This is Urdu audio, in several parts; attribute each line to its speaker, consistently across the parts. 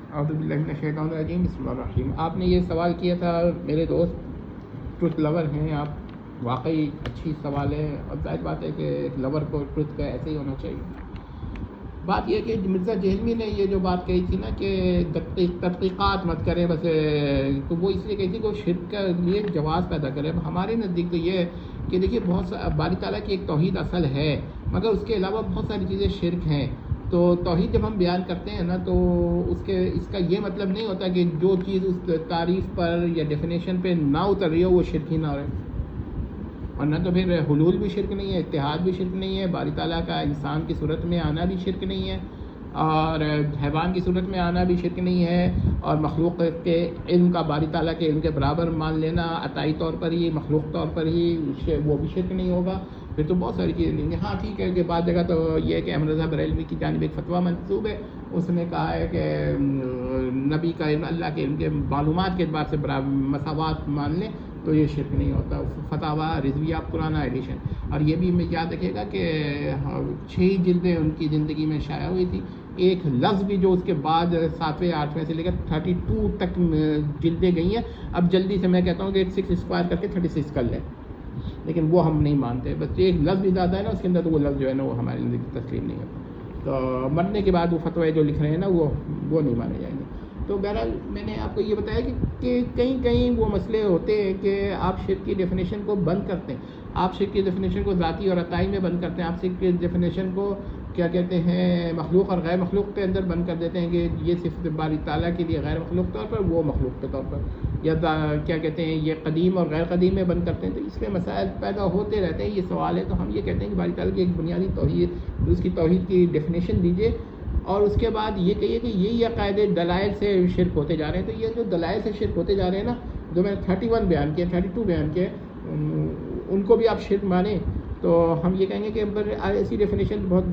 Speaker 1: اعوذ باللہ من الشیطان الرجیم، بسم اللہ الرحمن الرحیم۔ آپ نے یہ سوال کیا تھا میرے دوست، ٹروتھ لور ہیں آپ، واقعی اچھی سوال ہے، اور ظاہر بات ہے کہ ایک لور کو ٹروتھ کا ایسے ہی ہونا چاہیے۔ بات یہ کہ مرزا جہلمی نے یہ جو بات کہی تھی نا کہ تحقیقات مت کریں بس، تو وہ اس لیے کہی تھی کہ وہ شرک کے لیے جواز پیدا کرے۔ ہمارے نزدیک تو یہ ہے کہ دیکھیے بہت باری تعالیٰ کی ایک توحید اصل ہے، مگر اس کے علاوہ بہت ساری چیزیں شرک ہیں۔ تو توحید جب ہم بیان کرتے ہیں نا تو اس کا یہ مطلب نہیں ہوتا کہ جو چیز اس تعریف پر یا ڈیفینیشن پہ نہ اتر رہی ہو وہ شرک ہی نہ رہے، ورنہ تو پھر حلول بھی شرک نہیں ہے، اتحاد بھی شرک نہیں ہے، باری تعالیٰ کا انسان کی صورت میں آنا بھی شرک نہیں ہے، اور حیوان کی صورت میں آنا بھی شرک نہیں ہے، اور مخلوق کے علم کا باری تعالیٰ کے علم کے برابر مان لینا عطائی طور پر ہی، مخلوق طور پر ہی، وہ بھی شرک نہیں ہوگا۔ پھر تو بہت ساری چیزیں نہیں ہیں۔ ہاں ٹھیک ہے کہ بعض جگہ تو یہ ہے کہ احمد رضا بریلوی کی جانب ایک فتویٰ منسوب ہے، اس نے کہا ہے کہ نبی کا علم اللہ کے علم کے معلومات کے اعتبار سے مساوات مان لیں تو یہ شرک نہیں ہوتا۔ فتاویٰ رضویہ پرانا ایڈیشن۔ اور یہ بھی میں یاد رکھے گا کہ 6 جلدیں ان کی زندگی میں شائع ہوئی تھی، ایک لفظ بھی جو اس کے بعد 7ویں 8ویں سے لے کر 32 تک جلدیں گئی ہیں۔ اب جلدی سے میں کہتا ہوں کہ 6 اسکوائر کر کے 36 کر لیں، لیکن وہ ہم نہیں مانتے، بس ایک لفظ بھی زیادہ ہے نا اس کے اندر، تو وہ لفظ جو ہے نا وہ ہماری زندگی تسلیم نہیں ہوتا۔ تو مرنے کے بعد وہ فتوے جو لکھ رہے ہیں نا وہ نہیں مانے جائیں گے۔ تو بہرحال میں نے آپ کو یہ بتایا کہ کہیں وہ مسئلے ہوتے ہیں کہ آپ شرک کی ڈیفینیشن کو بند کرتے ہیں، آپ شرک کی ڈیفینیشن کو ذاتی اور عطائی میں بند کرتے ہیں، آپ شرک کی ڈیفینیشن کو کیا کہتے ہیں مخلوق اور غیر مخلوق کے اندر بند کر دیتے ہیں کہ یہ صرف باری تعالیٰ کے لیے غیر مخلوق طور پر، وہ مخلوق کے طور پر، یا کیا کہتے ہیں یہ قدیم اور غیر قدیم میں بند کرتے ہیں۔ تو اس میں مسائل پیدا ہوتے رہتے ہیں، یہ سوال ہے۔ تو ہم یہ کہتے ہیں کہ باری تعالیٰ کی ایک بنیادی توحید، اس کی توحید کی ڈیفینیشن دیجیے، اور اس کے بعد یہ کہیے کہ یہی عقائد دلائل سے شرک ہوتے جا رہے ہیں۔ تو یہ جو دلائل سے شرک ہوتے جا رہے ہیں نا، جو میں نے 31 بیان کیا، 32 بیان کیا، ان کو بھی آپ شرک مانیں تو ہم یہ کہیں گے کہ ایسی ڈیفینیشن بہت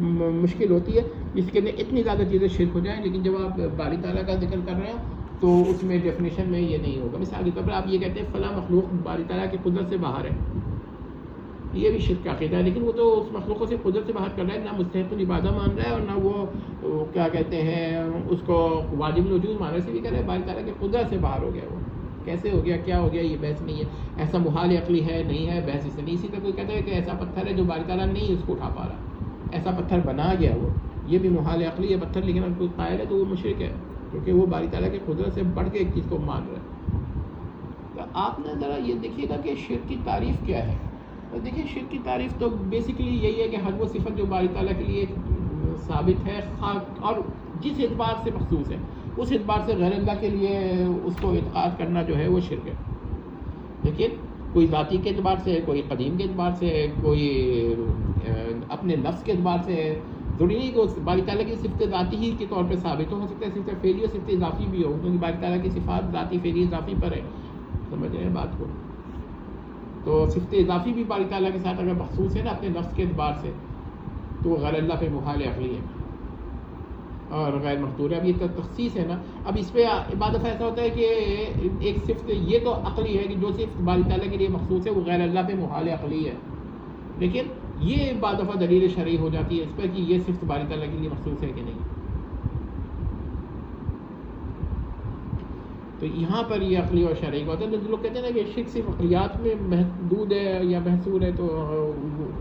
Speaker 1: مشکل ہوتی ہے جس کے اندر اتنی زیادہ چیزیں شرک ہو جائیں، لیکن جب آپ باری تعالیٰ کا ذکر کر رہے ہیں تو اس میں ڈیفینیشن میں یہ نہیں ہوگا۔ مثال کے طور پر آپ یہ کہتے ہیں فلاں مخلوق باری تعالیٰ کی قدرت سے باہر ہے، یہ بھی شرک کا عقیدہ ہے، لیکن وہ تو اس مخلوق سے قدرت سے باہر کر رہا ہے، نہ مستحق العبادہ مان رہا ہے اور نہ وہ کیا کہتے ہیں اس کو واجب الوجود ماننے سے بھی کر رہا ہے، باری تعالیٰ کی قدرت سے باہر ہو گیا۔ وہ کیسے ہو گیا، کیا ہو گیا، یہ بحث نہیں ہے۔ ایسا محال عقلی ہے نہیں ہے، بحث اس سے نہیں۔ اسی طرح کوئی کہتا ہے کہ ایسا پتھر ہے جو باری تعالیٰ نہیں اس کو اٹھا پا رہا، ایسا پتھر بنا گیا، وہ یہ بھی محال عقلی ہے پتھر، لیکن اگر کوئی قائل ہے تو وہ مشرک ہے، کیونکہ وہ باری تعالیٰ کی قدرت سے بڑھ کے ایک چیز کو مان رہا ہے۔ تو آپ نے ذرا یہ دیکھیے گا کہ شرک کی تعریف کیا ہے۔ تو دیکھیے شرک کی تعریف تو بیسیکلی یہی ہے کہ ہر وہ صفت جو باری تعالیٰ کے لیے ثابت ہے اور جس اعتبار سے مخصوص ہے، اس اعتبار سے غیر اللہ کے لیے اس کو اعتقاد کرنا جو ہے وہ شرک ہے۔ لیکن کوئی ذاتی کے اعتبار سے، کوئی قدیم کے اعتبار سے، کوئی اپنے نفس کے اعتبار سے، ضروری نہیں کہ باری تعالیٰ کی صفت ذاتی ہی کے طور پہ ثابت ہو سکتا ہے صفت فعلی اور صفت اضافی بھی ہو، کیونکہ باری تعالیٰ کی صفات ذاتی فعلی اضافی پر ہے، سمجھ رہے ہیں بات کو۔ تو صفت اضافی بھی باری تعالیٰ کے ساتھ اگر مخصوص ہے نا اپنے نفس کے اعتبار سے، تو وہ غیر اللہ پہ محال عقلی ہے اور غیر مقدور ہے۔ اب یہ تخصیص ہے نا، اب اس پہ بعد دفعہ ایسا ہوتا ہے کہ ایک صفت یہ تو عقلی ہے کہ جو صفت باری تعالیٰ کے لیے مخصوص ہے وہ غیر اللہ پہ محال عقلی ہے، لیکن یہ بعد دفعہ دلیل شرعی ہو جاتی ہے اس پہ کہ یہ صفت باری تعالیٰ کے لیے مخصوص ہے کہ نہیں۔ تو یہاں پر یہ عقلی اور شرعی کا ہوتا ہے۔ جو لوگ کہتے ہیں نا کہ شرک صرف عقلیات میں محدود ہے یا محصور ہے، تو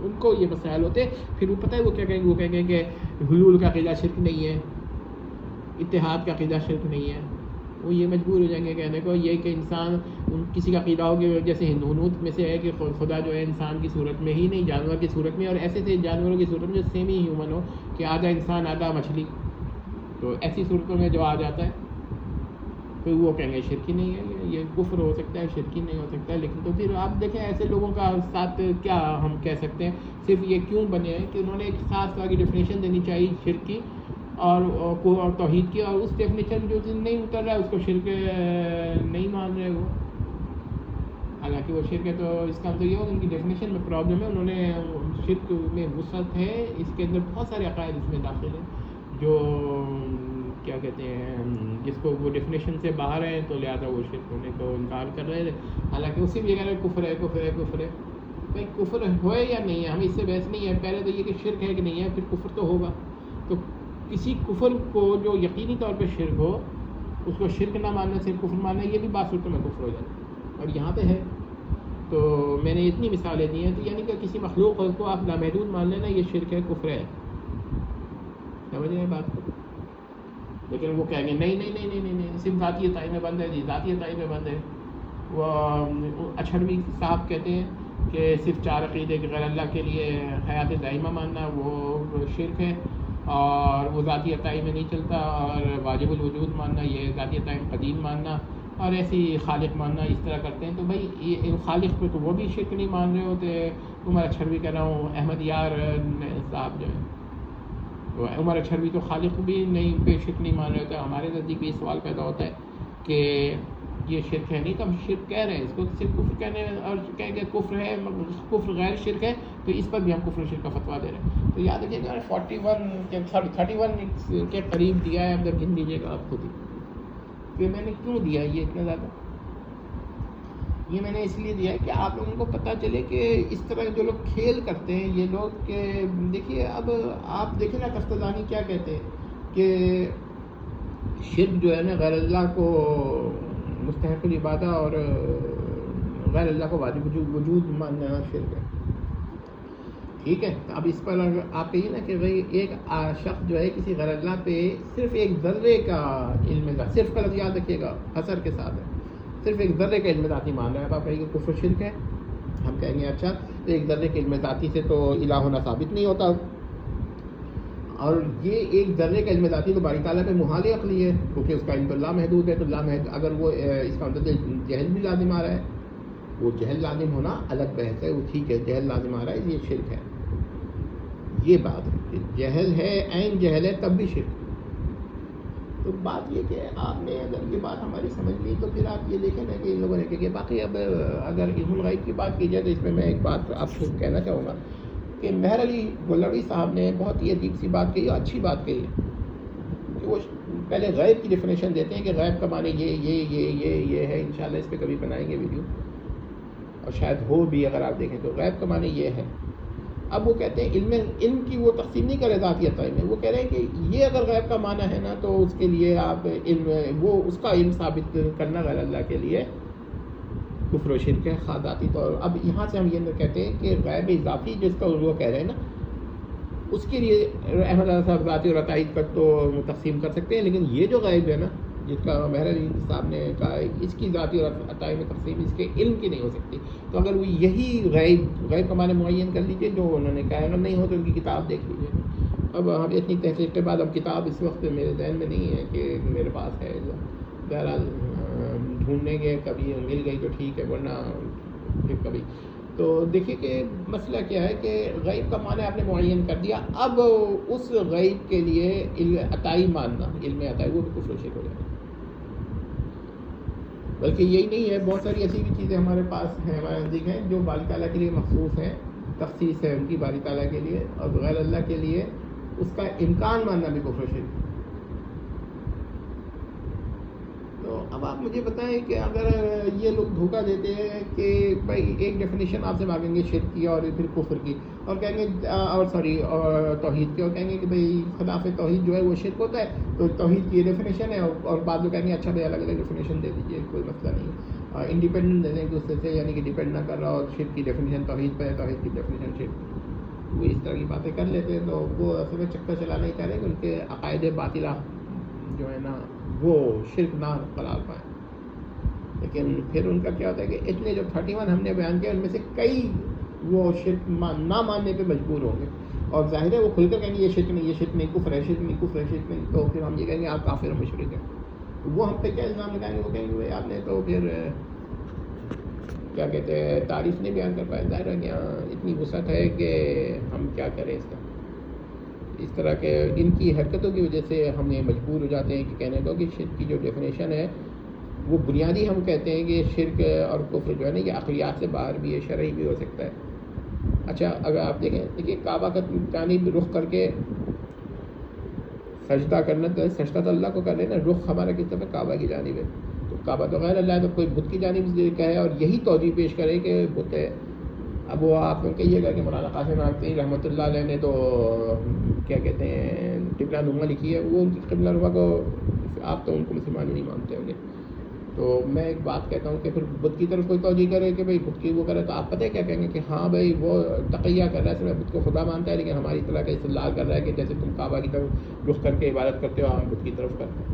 Speaker 1: ان کو یہ مسائل ہوتے ہیں۔ پھر وہ پتہ ہے وہ کیا کہیں گے، وہ کہیں گے کہ حلول کا عقیدہ شرک نہیں ہے، اتحاد کا عقیدہ شرک نہیں ہے۔ وہ یہ مجبور ہو جائیں گے کہنے کو یہ کہ انسان کسی کا عقیدہ ہو کہ جیسے ہندونوت میں سے ہے کہ خدا جو ہے انسان کی صورت میں ہی نہیں، جانور کی صورت میں، اور ایسے سے جانوروں کی صورت میں جو سیمی ہیومن ہو کہ آدھا انسان آدھا مچھلی، تو ایسی صورتوں میں جو آ جاتا ہے پھر وہ کہیں گے شرکی نہیں ہے، یہ کفر ہو سکتا ہے، شرکی نہیں ہو سکتا ہے۔ لیکن تو پھر آپ دیکھیں ایسے لوگوں کا ساتھ کیا ہم کہہ سکتے ہیں، صرف یہ کیوں بنے ہیں کہ انہوں نے ایک خاص طرح کی ڈیفینیشن دینی چاہیے شرک کی اور توحید کی، اور اس ڈیفینیشن جو نہیں اتر رہا ہے اس کو شرک نہیں مان رہے وہ، حالانکہ وہ شرک ہے۔ تو اس کا مطلب یہ ہوگا ان کی ڈیفینیشن میں پرابلم ہے، انہوں نے شرک میں وسعت ہے، اس کے اندر بہت سارے عقائد اس میں داخل ہیں جو کیا کہتے ہیں جس کو وہ ڈیفینیشن سے باہر ہیں، تو لہٰذا وہ شرک ہونے کو انکار کر رہے تھے، حالانکہ اسی بھی کہہ رہے کفر ہے کفر ہے کفر ہے۔ بھائی کفر ہوئے یا نہیں ہے ہمیں اس سے بحث نہیں ہے، پہلے تو یہ کہ شرک ہے کہ نہیں ہے، پھر کفر تو ہوگا۔ تو کسی کفر کو جو یقینی طور پہ شرک ہو اس کو شرک نہ ماننا صرف کفر ماننا، یہ بھی بعض صورتوں میں کفر ہو جاتا ہے، اور یہاں پہ ہے. تو میں نے اتنی مثالیں دی ہیں، تو یعنی کہ کسی مخلوق کو آپ نامحدود مان لینا یہ شرک ہے، کفر ہے. سمجھ رہے ہیں بات کو؟ لیکن وہ کہیں گے نہیں نہیں نہیں نہیں نہیں نہیں صرف ذاتی عطائی میں بند ہے، جی ذاتی عطائی میں بند ہے. وہ اچھڑوی صاحب کہتے ہیں کہ صرف 4 عقیدے کے غیر اللہ کے لیے حیات دائمہ ماننا وہ شرک ہے، اور وہ ذاتی عطائی میں نہیں چلتا، اور واجب الوجود ماننا یہ ذاتی عطائی میں قدیم ماننا، اور ایسی خالق ماننا اس طرح کرتے ہیں. تو بھائی خالق پہ تو وہ بھی شرک نہیں مان رہے ہوتے. عمر اچھڑوی کہہ رہا ہوں، احمد یار صاحب جو ہے عمر اچھڑوی تو خالق بھی نہیں پہ شرک نہیں مان رہے ہوتے. ہمارے نزدیک بھی سوال پیدا ہوتا ہے کہ یہ شرک ہے، نہیں تو ہم شرک کہہ رہے ہیں، اس کو صرف کفر کہنے اور کہیں کہ کفر ہے، کفر غیر شرک ہے، تو اس پر بھی ہم کفر شرک کا فتویٰ دے رہے ہیں. تو یاد رکھیے گا 31 کے قریب دیا ہے، اب جب گن لیجیے گا آپ خود ہی کہ میں نے کیوں دیا یہ اتنا زیادہ. یہ میں نے اس لیے دیا ہے کہ آپ لوگوں کو پتہ چلے کہ اس طرح جو لوگ کھیل کرتے ہیں یہ لوگ، کہ دیکھیے اب آپ دیکھیں نا تفتزانی کیا کہتے ہیں کہ شرک جو ہے نا غیر اللہ کو مستحق العبادہ اور غیر اللہ کو واجب وجود ماننا شرک ہے. ٹھیک ہے، اب اس پر آپ کہیے نا کہ بھائی ایک شخص جو ہے کسی غیر اللہ پہ صرف ایک ذرے کا علم ذات، صرف کا لفظ یاد رکھیے گا حسر کے ساتھ ہے، صرف ایک ذرے کا علم ذاتی مان رہا ہے. آپ کہیں گے کفر شرک ہے، ہم کہیں گے اچھا تو ایک ذرے کے علم ذاتی سے تو الہ ہونا ثابت نہیں ہوتا، اور یہ ایک ذرے کا علم ذاتی تو باری تعالیٰ پہ محال عقلی ہے، کیونکہ اس کا علم تو لامحدود ہے. تو لامحدود اگر وہ اس کا مطلب جہل بھی لازم آ رہا ہے، وہ جہل لازم ہونا الگ بحث ہے، وہ ٹھیک ہے جہل لازم آ رہا ہے، یہ شرک ہے. یہ بات ہے کہ جہل ہے، عین جہل ہے تب بھی شرک. تو بات یہ کہ آپ نے اگر یہ بات ہماری سمجھ لی تو پھر آپ یہ دیکھیں نا کہ ان لوگوں نے کہ باقی اب اگر علم الغیب کی بات کی جائے تو اس میں ایک بات آپ کو کہنا چاہوں گا کہ مہر علی گولڑوی صاحب نے بہت ہی عجیب سی بات کہی اور اچھی بات کہی کہ وہ پہلے غیب کی ڈیفینیشن دیتے ہیں کہ غیب کا معنی یہ ہے. انشاءاللہ اس پہ کبھی بنائیں گے ویڈیو، اور شاید ہو بھی اگر آپ دیکھیں تو غیب کا معنی یہ ہے. اب وہ کہتے ہیں علم کی وہ تقسیم نہیں کر رہے ذاتی عطائی میں، وہ کہہ رہے ہیں کہ یہ اگر غیب کا معنی ہے نا تو اس کے لیے آپ اس کا علم ثابت کرنا غیر اللہ کے لیے کفر و شرک ہے خواہ ذاتی طور. اب یہاں سے ہم یہ کہتے ہیں کہ غیب اضافی جس کا وہ کہہ رہے ہیں نا اس کے لیے احمد صاحب ذاتی اور عطائی کا تو تقسیم کر سکتے ہیں، لیکن یہ جو غیب ہے نا جس کا مہر علی صاحب نے کہا اس کی ذاتی اور عطائی میں تقسیم اس کے علم کی نہیں ہو سکتی. تو اگر وہ یہی غیب کا معنی معین کر لیجیے جو انہوں نے کہا، اگر نہیں ہو تو ان کی کتاب دیکھ لیجیے. اب ہم اتنی تحقیق کے بعد اب کتاب اس وقت میرے ذہن میں نہیں ہے کہ میرے پاس ہے، بہرحال ڈھونڈنے گے کبھی مل گئی تو ٹھیک ہے، ورنہ پھر کبھی. تو دیکھیے کہ مسئلہ کیا ہے کہ غیب کا معنی آپ نے معین کر دیا، اب اس غیب کے لیے عطائی ماننا، علم عطائی، وہ بھی کفر و شرک ہو جائے. بلکہ یہی نہیں ہے، بہت ساری ایسی بھی چیزیں ہمارے پاس ہیں، ہمارے نزدیک ہیں جو باری تعالیٰ کے لیے مخصوص ہیں، تخصیص ہے ان کی باری تعالیٰ کے لیے، اور غیر اللہ کے لیے اس کا امکان ماننا بھی کفر و شرک. تو اب آپ مجھے بتائیں کہ اگر یہ لوگ دھوکہ دیتے ہیں کہ بھائی ایک ڈیفینیشن آپ سے مانگیں گے شرک کی اور پھر کفر کی، اور کہیں گے اور توحید کی، اور کہیں گے کہ بھائی خلاف توحید جو ہے وہ شرک ہوتا ہے، تو توحید کی یہ ڈیفینیشن ہے، اور بعد میں کہیں گے اچھا بھائی الگ الگ ڈیفینیشن دے دیجیے، کوئی مسئلہ نہیں. انڈیپینڈنٹ دے دیں ایک دوسرے سے، یعنی کہ ڈیپینڈ نہ کر رہا ہو، شرک کی ڈیفینیشن توحید پہ ہے، توحید کی ڈیفینیشن شرک. وہ اس طرح کی باتیں کر لیتے ہیں، تو وہ اصل میں چکر چلانا ہی کہہ رہے ہیں کہ ان کے عقائد باطلہ جو ہے نا وہ شرک نہ قرار پائیں. لیکن پھر ان کا کیا ہوتا ہے کہ اتنے جو 31 ہم نے بیان کیا ان میں سے کئی وہ شرک نہ ماننے پہ مجبور ہوں گے، اور ظاہر ہے وہ کھل کر کہیں گے یہ شرک نہیں، یہ شرک نہیں، کفر ہے، شرک نہیں، کفر ہے، شرک نہیں. تو پھر ہم یہ کہیں گے آپ کافر و مشرک ہیں. وہ ہم پہ کیا الزام لگائیں گے؟ وہ کہیں گے بھائی آپ نے تو پھر کیا کہتے ہیں تعریف نہیں بیان کر پائے. ظاہر ہے کہ اتنی وسعت ہے کہ ہم کیا کریں اس کا. اس طرح کے ان کی حرکتوں کی وجہ سے ہم یہ مجبور ہو جاتے ہیں کہ کہنے کو کہ شرک کی جو ڈیفینیشن ہے وہ بنیادی ہم کہتے ہیں کہ شرک اور کفر جو ہے نا یہ عقلیات سے باہر بھی ہے، شرعی بھی ہو سکتا ہے. اچھا اگر آپ دیکھیں کعبہ کا جانب رخ کر کے سجدہ کرنا، تو سجدہ تو اللہ کو کر لینا، رخ ہمارا کس طرف کعبہ کی جانب ہے. تو کعبہ تو غیر اللہ ہے، تو کوئی بت کی جانب کہے اور یہی توجہ پیش کرے کہ بت ہے. اب وہ آپ کہیے گا کہ مولانا قاسم نانوتوی رحمۃ اللہ علیہ نے تو کیا کہتے ہیں قبلہ نما لکھی ہے، وہ قبلہ نما کو آپ تو ان کو مسلمان نہیں مانتے ہوں گے. تو میں ایک بات کہتا ہوں کہ پھر بت کی طرف کوئی توجہ کرے کہ بھائی بت کی وہ کرے، تو آپ پتہ ہے کیا کہیں گے کہ ہاں بھائی وہ تقیہ کر رہا ہے، صرف بت کو خدا مانتا ہے، لیکن ہماری طرح کا استدلال کر رہا ہے کہ جیسے تم کعبہ کی طرف رخ کر کے عبادت کرتے ہو ہم بت کی طرف کرتے ہیں.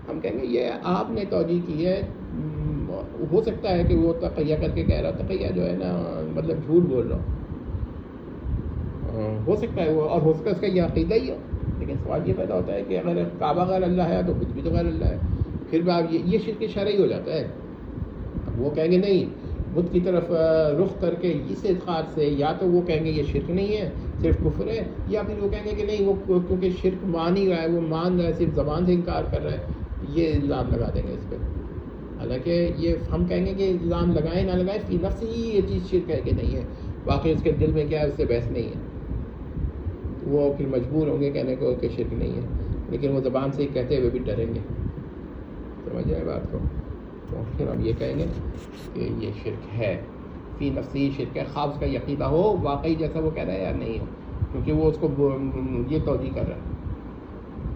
Speaker 1: ہم کہیں گے یہ آپ نے توجہ کی ہے. ہو سکتا ہے کہ وہ تقیہ کر کے کہہ رہا، تقیہ جو ہے نا مطلب جھوٹ بول رہا ہو سکتا ہے وہ، اور ہو سکتا ہے اس کا یہ عقیدہ ہی ہو. لیکن سوال یہ پیدا ہوتا ہے کہ اگر کعبہ غیر اللہ ہے تو بت بھی تو غیر اللہ ہے، پھر بھی آپ یہ شرک شرعی ہو جاتا ہے. اب وہ کہیں گے نہیں، بت کی طرف رخ کر کے اس اعتقاد سے، یا تو وہ کہیں گے یہ شرک نہیں ہے صرف کفر ہے، یا پھر وہ کہیں گے کہ نہیں وہ کیونکہ شرک مان ہی رہا ہے، وہ مان رہا ہے، صرف زبان سے انکار کر رہا ہے، یہ الزام لگا دیں گے اس پہ. حالانکہ یہ ہم کہیں گے کہ الزام لگائیں نہ لگائیں، فی نفس ہی یہ چیز شرک ہے کہ نہیں ہے، واقعی اس کے دل میں کیا ہے اس سے بحث نہیں ہے. وہ پھر مجبور ہوں گے کہنے کو کہ شرک نہیں ہے، لیکن وہ زبان سے ہی کہتے ہوئے بھی ڈریں گے. سمجھ آئے بات کو؟ تو پھر ہم یہ کہیں گے کہ یہ شرک ہے، فی نفسی شرک ہے، خواہ اس کا عقیدہ ہو واقعی جیسا وہ کہہ رہا ہے یا نہیں ہو، کیونکہ وہ اس کو یہ توجہ کر رہا ہے.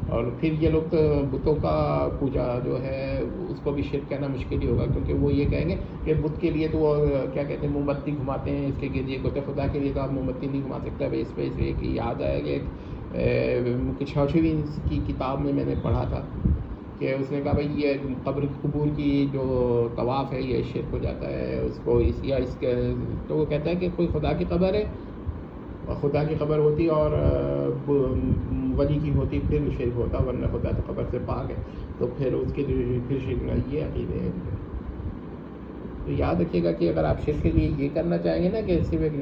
Speaker 1: اور پھر یہ لوگ بتوں کا پوجا جو ہے اس کو بھی شرک کہنا مشکل ہی ہوگا، کیونکہ وہ یہ کہیں گے کہ بت کے لیے تو وہ کیا کہتے ہیں موم بتی گھماتے ہیں، اس کے لیے کوتے خدا کے لیے تو آپ موم بتی نہیں گھما سکتا. بھائی اس پہ اس ایک یاد آیا کہ چھوچھویں کی کتاب میں نے پڑھا تھا کہ اس نے کہا بھائی یہ قبر قبور کی جو طواف ہے یہ شرک ہو جاتا ہے اس کو یا اس کے، تو وہ کہتا ہے کہ کوئی خدا کی قبر ہے اور خدا کی قبر ہوتی اور ولی کی ہوتی پھر شرک ہوتا، ورنہ خدا تو قبر سے پاک ہے، تو پھر اس کے پھر شرک نہ. یہ عقیدے ہیں. تو یاد رکھیے گا کہ اگر آپ شرک کے لیے یہ کرنا چاہیں گے نا کہ صرف ایک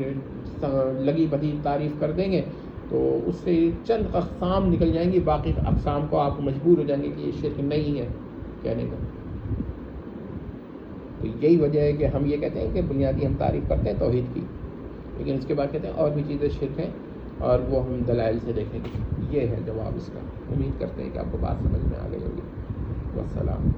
Speaker 1: لگی بدی تعریف کر دیں گے تو اس سے چند اقسام نکل جائیں گی، باقی اقسام کو آپ مجبور ہو جائیں گے کہ یہ شرک نہیں ہے کہنے کا. تو یہی وجہ ہے کہ ہم یہ کہتے ہیں کہ بنیادی ہم تعریف کرتے ہیں توحید کی، لیکن اس کے بعد کہتے ہیں اور بھی چیزیں شرک ہیں اور وہ ہم دلائل سے دیکھیں گے. یہ ہے جواب اس کا. امید کرتے ہیں کہ آپ کو بات سمجھ میں آ گئی ہوگی. والسلام.